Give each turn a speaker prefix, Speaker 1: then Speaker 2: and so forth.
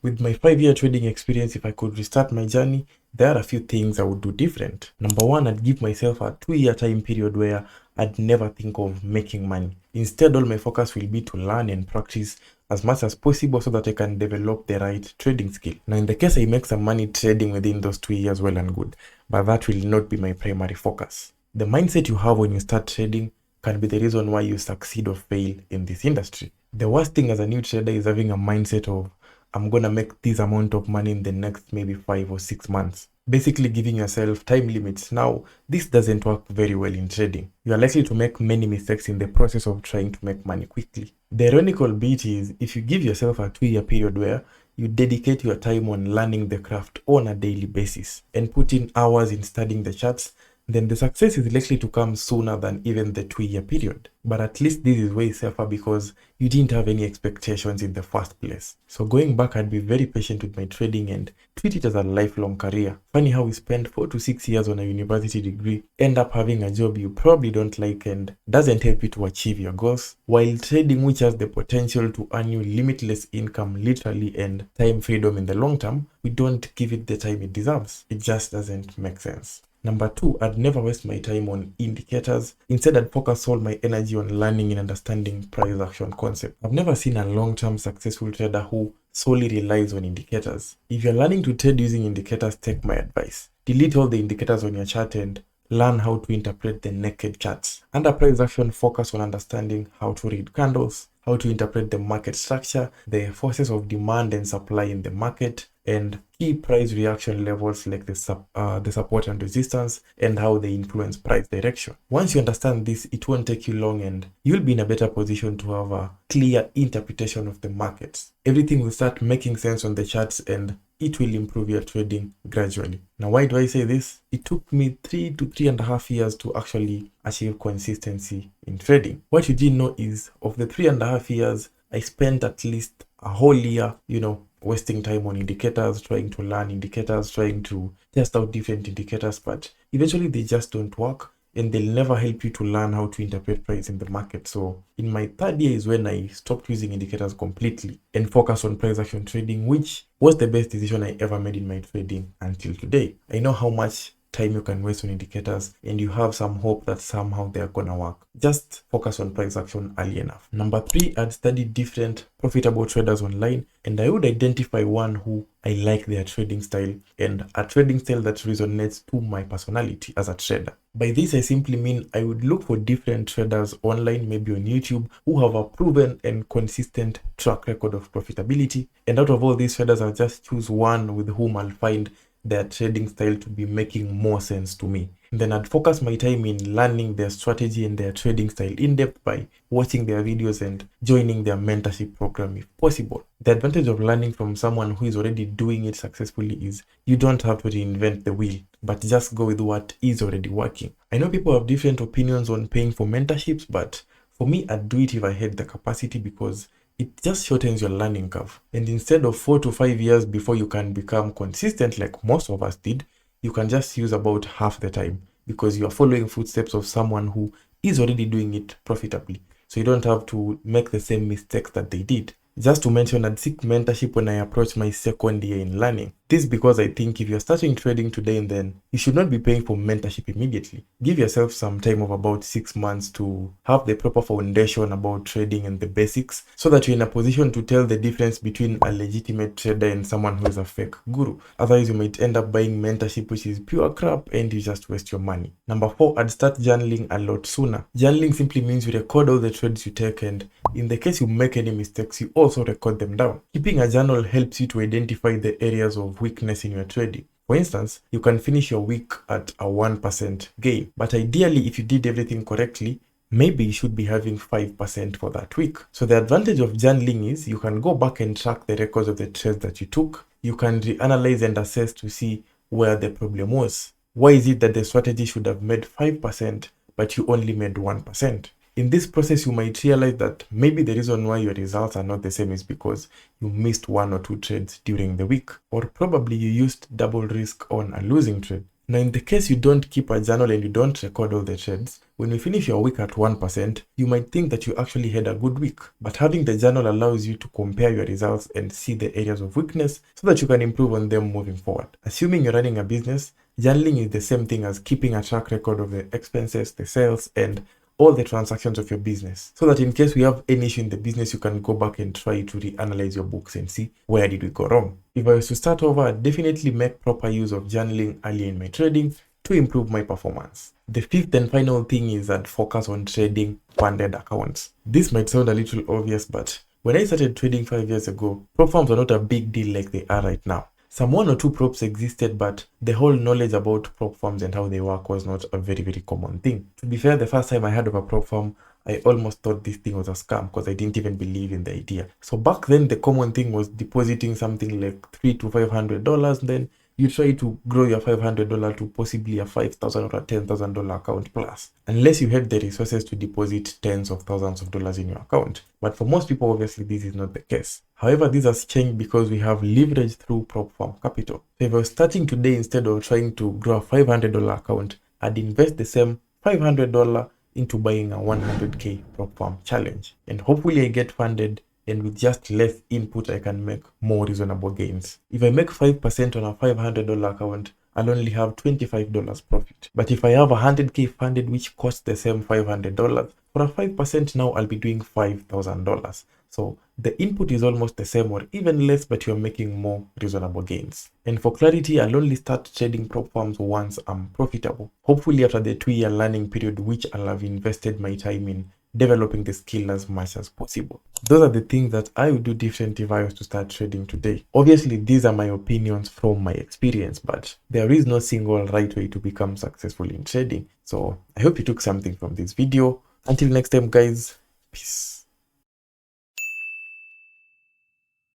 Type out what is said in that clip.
Speaker 1: With my 5-year trading experience, if I could restart my journey, there are a few things I would do different. Number one, I'd give myself a 2-year time period where I'd never think of making money. Instead, all my focus will be to learn and practice as much as possible so that I can develop the right trading skill. Now, in the case I make some money trading within those 2 years, well and good, but that will not be my primary focus. The mindset you have when you start trading can be the reason why you succeed or fail in this industry. The worst thing as a new trader is having a mindset of, I'm gonna make this amount of money in the next maybe 5 or 6 months. Basically giving yourself time limits. Now, this doesn't work very well in trading. You are likely to make many mistakes in the process of trying to make money quickly. The ironical bit is, if you give yourself a 2-year period where you dedicate your time on learning the craft on a daily basis and put in hours in studying the charts, then the success is likely to come sooner than even the 2-year period. But at least this is way safer because you didn't have any expectations in the first place. So going back, I'd be very patient with my trading and treat it as a lifelong career. Funny how we spend 4 to 6 years on a university degree, end up having a job you probably don't like and doesn't help you to achieve your goals, while trading, which has the potential to earn you limitless income literally and time freedom in the long term, we don't give it the time it deserves. It just doesn't make sense. Number two, I'd never waste my time on indicators. Instead, I'd focus all my energy on learning and understanding price action concept. I've never seen a long-term successful trader who solely relies on indicators. If you're learning to trade using indicators, take my advice. Delete all the indicators on your chart and learn how to interpret the naked charts. Under price action, focus on understanding how to read candles, how to interpret the market structure, the forces of demand and supply in the market, and key price reaction levels like the support and resistance, and how they influence price direction. Once you understand this, it won't take you long and you'll be in a better position to have a clear interpretation of the markets. Everything will start making sense on the charts and it will improve your trading gradually. Now, why do I say this? It took me 3 to 3.5 years to actually achieve consistency in trading. What you didn't know is, of the 3.5 years, I spent at least a whole year, wasting time on indicators, trying to learn indicators, trying to test out different indicators, but eventually they just don't work and they'll never help you to learn how to interpret price in the market. So in my 3rd year is when I stopped using indicators completely and focused on price action trading, which was the best decision I ever made in my trading until today. I know how much time you can waste on indicators and you have some hope that somehow they're gonna work. Just focus on price action early enough. Number 3, I'd study different profitable traders online and I would identify one who I like their trading style and a trading style that resonates to my personality as a trader. By this, I simply mean I would look for different traders online, maybe on YouTube, who have a proven and consistent track record of profitability. And out of all these traders, I'll just choose one with whom I'll find their trading style to be making more sense to me. Then I'd focus my time in learning their strategy and their trading style in depth by watching their videos and joining their mentorship program if possible. The advantage of learning from someone who is already doing it successfully is you don't have to reinvent the wheel, but just go with what is already working. I know people have different opinions on paying for mentorships, but for me, I'd do it if I had the capacity because it just shortens your learning curve. And instead of 4 to 5 years before you can become consistent like most of us did, you can just use about half the time because you are following footsteps of someone who is already doing it profitably. So you don't have to make the same mistakes that they did. Just to mention, I'd seek mentorship when I approach my 2nd year in learning. This because I think if you're starting trading today and then, you should not be paying for mentorship immediately. Give yourself some time of about 6 months to have the proper foundation about trading and the basics so that you're in a position to tell the difference between a legitimate trader and someone who is a fake guru. Otherwise, you might end up buying mentorship which is pure crap and you just waste your money. Number 4, I'd start journaling a lot sooner. Journaling simply means you record all the trades you take and in the case you make any mistakes, you also record them down. Keeping a journal helps you to identify the areas of weakness in your trading. For instance, you can finish your week at a 1% gain, but ideally if you did everything correctly, maybe you should be having 5% for that week. So the advantage of journaling is you can go back and track the records of the trades that you took. You can reanalyze and assess to see where the problem was. Why is it that the strategy should have made 5% but you only made 1%? In this process, you might realize that maybe the reason why your results are not the same is because you missed 1 or 2 trades during the week, or probably you used double risk on a losing trade. Now, in the case you don't keep a journal and you don't record all the trades, when you finish your week at 1%, you might think that you actually had a good week. But having the journal allows you to compare your results and see the areas of weakness so that you can improve on them moving forward. Assuming you're running a business, journaling is the same thing as keeping a track record of the expenses, the sales, and all the transactions of your business, so that in case we have any issue in the business, you can go back and try to reanalyze your books and see where did we go wrong. If I was to start over, I'd definitely make proper use of journaling early in my trading to improve my performance. The fifth and final thing is that focus on trading funded accounts. This might sound a little obvious, but when I started trading 5 years ago, prop firms were not a big deal like they are right now. Some 1 or 2 props existed, but the whole knowledge about prop firms and how they work was not a very, very common thing. To be fair, the first time I heard of a prop firm, I almost thought this thing was a scam because I didn't even believe in the idea. So back then, the common thing was depositing something like $300 to $500, then you try to grow your $500 to possibly a $5,000 or a $10,000 account plus, unless you had the resources to deposit tens of thousands of dollars in your account. But for most people, obviously, this is not the case. However, this has changed because we have leverage through prop firm capital. So if I was starting today, instead of trying to grow a $500 account, I'd invest the same $500 into buying a 100K prop firm challenge. And hopefully I get funded, and with just less input, I can make more reasonable gains. If I make 5% on a $500 account, I'll only have $25 profit. But if I have 100K funded, which costs the same $500, for a 5% now, I'll be doing $5,000. So the input is almost the same or even less, but you're making more reasonable gains. And for clarity, I'll only start trading prop firms once I'm profitable. Hopefully after the 2-year learning period, which I'll have invested my time in developing the skill as much as possible. Those are the things that I would do different if I was to start trading today. Obviously, these are my opinions from my experience, but there is no single right way to become successful in trading. So I hope you took something from this video. Until next time, guys, peace.